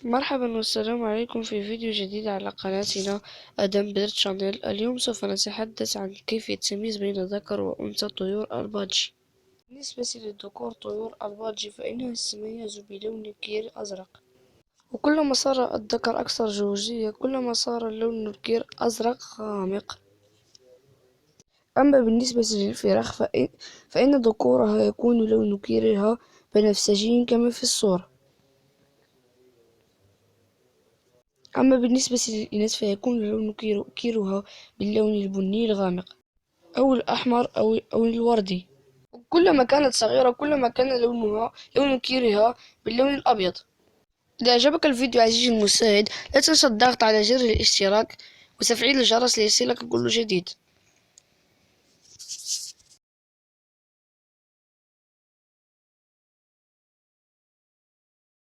مرحبا والسلام عليكم في فيديو جديد على قناتنا أدم بيرد شانيل. اليوم سوف نتحدث عن كيف التمييز بين ذكر وأنثى طيور البادجي. بالنسبة للذكور طيور البادجي فإنها تتميز بلون كير أزرق، وكلما صار الذكر أكثر زوجية كلما صار لون الكير أزرق غامق. أما بالنسبة للفراخ فإن ذكورها يكون لون كيرها بنفسجي كما في الصورة، أما بالنسبة للإناث فيكون لون كيرها باللون البني الغامق أو الأحمر أو الوردي. كلما كانت صغيرة كلما كان لون كيرها باللون الأبيض. إذا أعجبك الفيديو عزيزي المشاهد لا تنسى الضغط على زر الاشتراك وتفعيل الجرس ليصلك كل جديد.